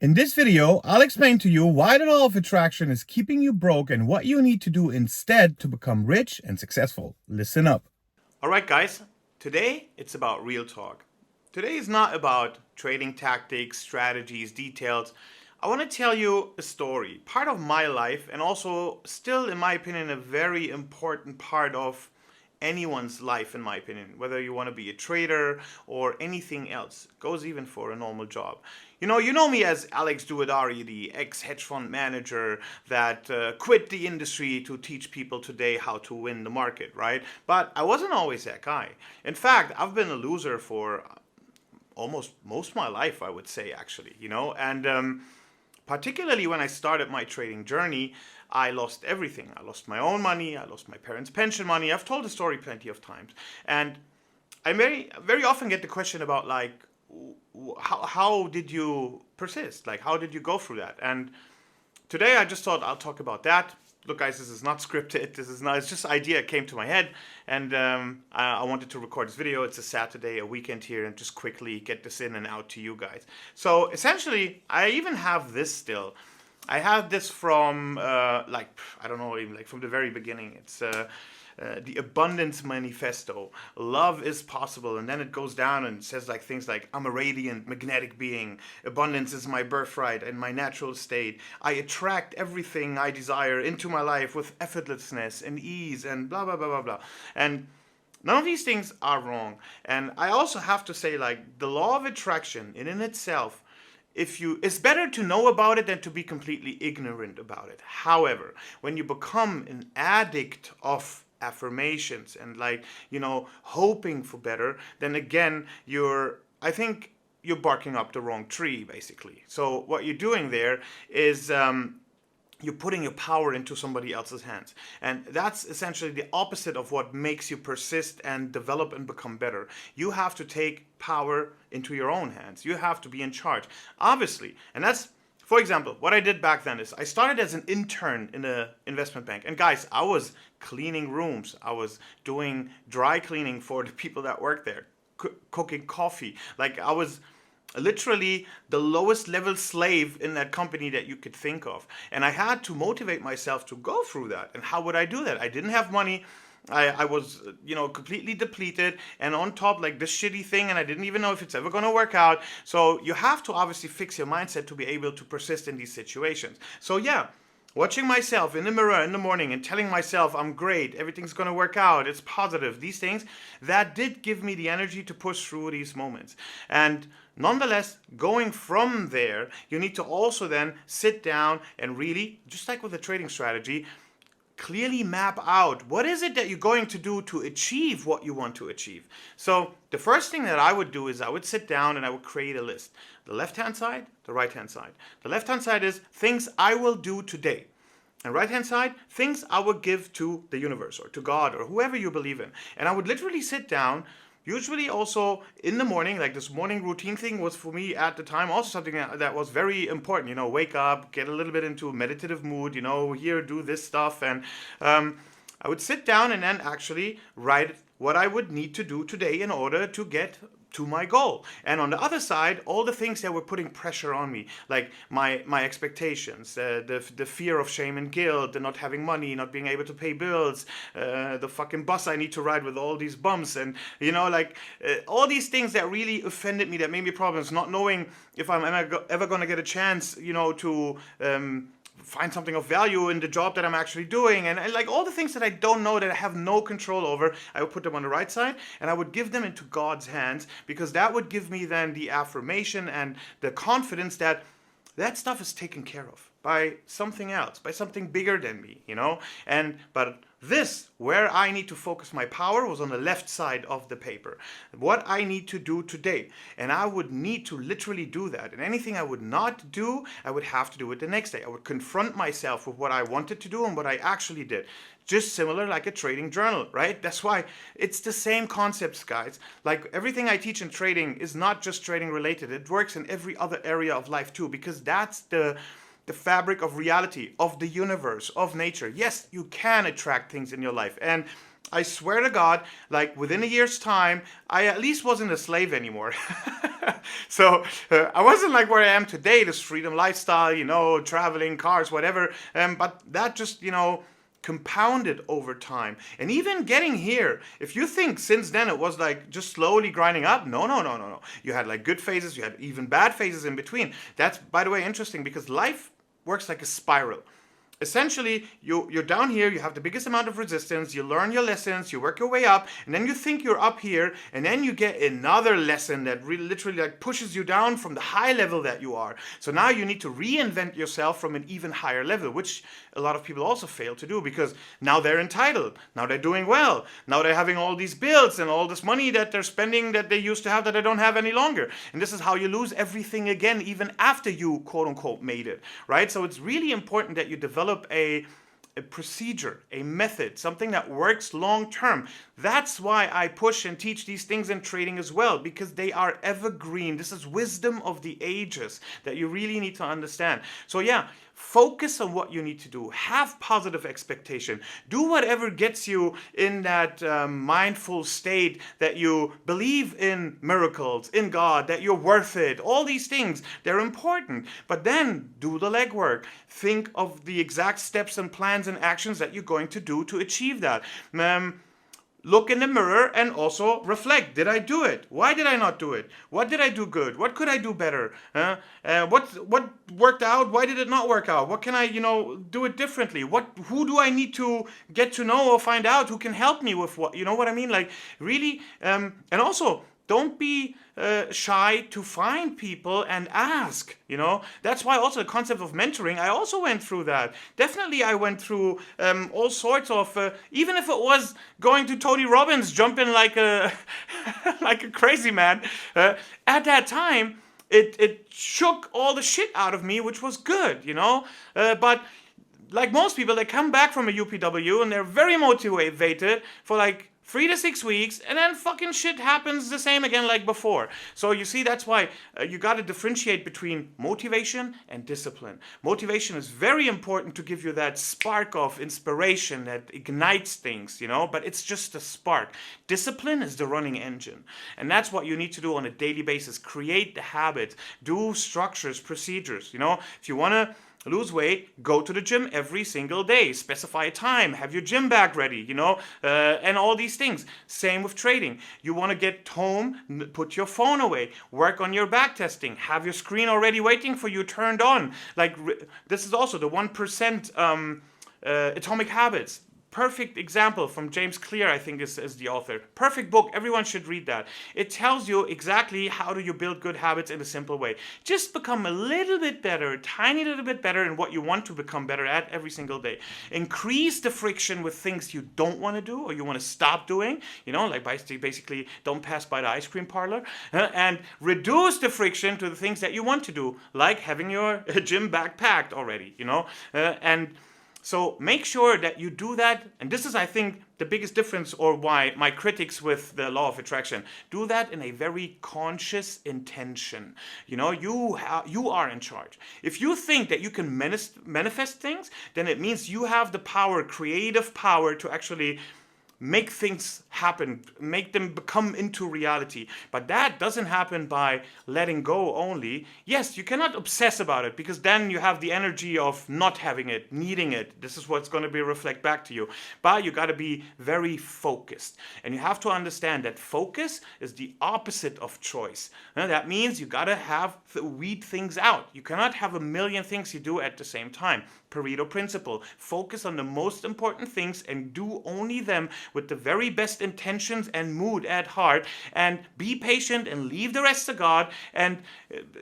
In this video, I'll explain to you why the law of attraction is keeping you broke and what you need to do instead to become rich and successful. Listen up. All right, guys, today it's about real talk. Today is not about trading tactics, strategies, details. I want to tell you a story, part of my life, and also, still, in my opinion, a very important part of anyone's life, in my opinion, whether you want to be a trader or anything else. Goes even for a normal job. You know me as Alex Duadari, the ex-hedge fund manager that quit the industry to teach people today how to win the market, right? But I wasn't always that guy. In fact, I've been a loser for almost most of my life, I would say, actually, and particularly when I started my trading journey, I lost everything. I lost my own money, I lost my parents' pension money. I've told the story plenty of times. And I very often get the question about, like, how did you persist? Like, how did you go through that? And today I just thought I'll talk about that. Look, guys, this is not scripted. It's just an idea that came to my head. And I wanted to record this video. It's a Saturday, a weekend here, and just quickly get this in and out to you guys. So essentially, I even have this still. I have this from, I don't know, even like from the very beginning. It's the Abundance Manifesto. Love is possible. And then it goes down and says like things like, I'm a radiant, magnetic being. Abundance is my birthright and my natural state. I attract everything I desire into my life with effortlessness and ease and blah, blah, blah, blah, blah. And none of these things are wrong. And I also have to say, like, the law of attraction in itself, it's better to know about it than to be completely ignorant about it. However, when you become an addict of affirmations and hoping for better, then again I think you're barking up the wrong tree, basically. So what you're doing there is you're putting your power into somebody else's hands. And that's essentially the opposite of what makes you persist and develop and become better. You have to take power into your own hands. You have to be in charge, obviously. And that's, for example, what I did back then is I started as an intern in an investment bank. And guys, I was cleaning rooms. I was doing dry cleaning for the people that work there, cooking coffee. Like, I was literally the lowest level slave in that company that you could think of. And I had to motivate myself to go through that. And how would I do that? I didn't have money. I was, completely depleted, and on top, like, this shitty thing, and I didn't even know if it's ever going to work out. So you have to obviously fix your mindset to be able to persist in these situations. So yeah, watching myself in the mirror in the morning and telling myself I'm great, everything's going to work out, it's positive, these things, that did give me the energy to push through these moments. And nonetheless, going from there, you need to also then sit down and really, just like with a trading strategy, clearly map out what is it that you're going to do to achieve what you want to achieve. So the first thing that I would do is I would sit down and I would create a list. The left-hand side, the right-hand side. The left-hand side is things I will do today. And right-hand side, things I will give to the universe or to God or whoever you believe in. And I would literally sit down, usually also in the morning, like this morning routine thing was for me at the time also something that was very important. Wake up, get a little bit into a meditative mood, here, do this stuff. And I would sit down and then actually write what I would need to do today in order to get to my goal. And on the other side, all the things that were putting pressure on me, like my expectations, the fear of shame and guilt, the not having money, not being able to pay bills, the fucking bus I need to ride with all these bumps, and all these things that really offended me, that made me problems, not knowing if I'm ever going to get a chance, to find something of value in the job that I'm actually doing, and like all the things that I don't know, that I have no control over, I would put them on the right side and I would give them into God's hands, because that would give me then the affirmation and the confidence that that stuff is taken care of by something else, by something bigger than me, but this, where I need to focus my power, was on the left side of the paper. What I need to do today. And I would need to literally do that. And anything I would not do, I would have to do it the next day. I would confront myself with what I wanted to do and what I actually did. Just similar like a trading journal, right? That's why it's the same concepts, guys. Like, everything I teach in trading is not just trading related. It works in every other area of life too, because that's the fabric of reality, of the universe, of nature. Yes, you can attract things in your life. And I swear to God, like within a year's time, I at least wasn't a slave anymore. So I wasn't like where I am today, this freedom lifestyle, traveling, cars, whatever. But that just, compounded over time. And even getting here, if you think since then it was like just slowly grinding up, no, no, no, no, no. You had like good phases, you had even bad phases in between. That's, by the way, interesting because life works like a spiral. Essentially, you're down here, you have the biggest amount of resistance, you learn your lessons, you work your way up, and then you think you're up here, and then you get another lesson that really literally like pushes you down from the high level that you are. So now you need to reinvent yourself from an even higher level, which a lot of people also fail to do because now they're entitled, now they're doing well, now they're having all these bills and all this money that they're spending that they used to have that they don't have any longer. And this is how you lose everything again, even after you quote unquote made it, right? So it's really important that you develop a procedure, a method, something that works long term. That's why I push and teach these things in trading as well, because they are evergreen. This is wisdom of the ages that you really need to understand. So yeah, focus on what you need to do. Have positive expectation. Do whatever gets you in that mindful state that you believe in miracles, in God, that you're worth it. All these things, they're important. But then do the legwork. Think of the exact steps and plans and actions that you're going to do to achieve that. Look in the mirror and also reflect. Did I do it? Why did I not do it? What did I do good? What could I do better? What worked out? Why did it not work out? What can I, do it differently? Who do I need to get to know or find out who can help me with what? You know what I mean? Like really, and also don't be shy to find people and ask. That's why also the concept of mentoring, I also went through that. Definitely I went through all sorts of, even if it was going to Tony Robbins, jumping like a like a crazy man, at that time it shook all the shit out of me, which was good, but like most people, they come back from a UPW and they're very motivated for like 3 to 6 weeks, and then fucking shit happens the same again like before. So you see, that's why you got to differentiate between motivation and discipline. Motivation is very important to give you that spark of inspiration that ignites things, but it's just a spark. Discipline is the running engine. And that's what you need to do on a daily basis. Create the habit, do structures, procedures. If you want to lose weight, go to the gym every single day. Specify a time. Have your gym bag ready, and all these things. Same with trading. You want to get home, put your phone away. Work on your back testing. Have your screen already waiting for you turned on. Like, this is also the 1% Atomic Habits. Perfect example from James Clear, I think is the author. Perfect book. Everyone should read that. It tells you exactly how do you build good habits in a simple way. Just become a little bit better, a tiny little bit better in what you want to become better at every single day. Increase the friction with things you don't want to do or you want to stop doing. Like basically don't pass by the ice cream parlor. And reduce the friction to the things that you want to do, like having your gym bag packed already, So make sure that you do that, and this is, I think, the biggest difference or why my critics with the law of attraction. Do that in a very conscious intention. You are in charge. If you think that you can manifest things, then it means you have the power, creative power to actually make things happen, make them become into reality. But that doesn't happen by letting go only. Yes, you cannot obsess about it because then you have the energy of not having it, needing it. This is what's going to be reflect back to you. But you got to be very focused. And you have to understand that focus is the opposite of choice. That means you got to weed things out. You cannot have a million things you do at the same time. Pareto principle. Focus on the most important things and do only them with the very best intentions and mood at heart, and be patient and leave the rest to God, and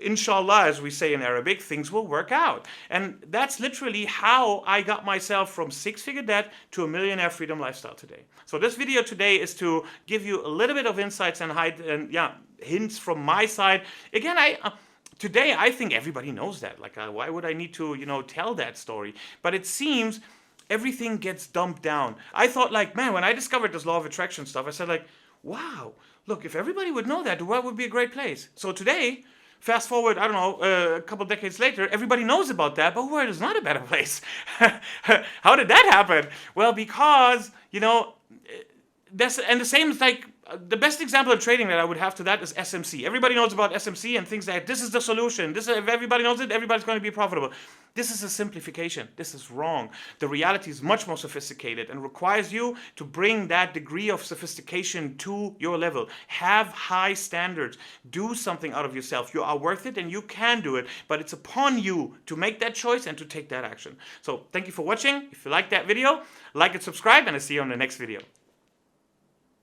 inshallah, as we say in Arabic, things will work out. And that's literally how I got myself from 6-figure debt to a millionaire freedom lifestyle today. So this video today is to give you a little bit of insights and hints from my side. Again, today, I think everybody knows that. Like, why would I need to, tell that story? But it seems everything gets dumped down. I thought, like, man, when I discovered this law of attraction stuff, I said, like, wow, look, if everybody would know that, the world would be a great place. So today, fast forward, I don't know, a couple decades later, everybody knows about that, but the world is not a better place. How did that happen? Well, because, and the same is like the best example of trading that I would have to that is SMC. Everybody knows about SMC and thinks that this is the solution. If everybody knows it, everybody's going to be profitable. This is a simplification. This is wrong. The reality is much more sophisticated and requires you to bring that degree of sophistication to your level. Have high standards. Do something out of yourself. You are worth it and you can do it, but it's upon you to make that choice and to take that action. So thank you for watching. If you like that video, like and subscribe, and I'll see you on the next video.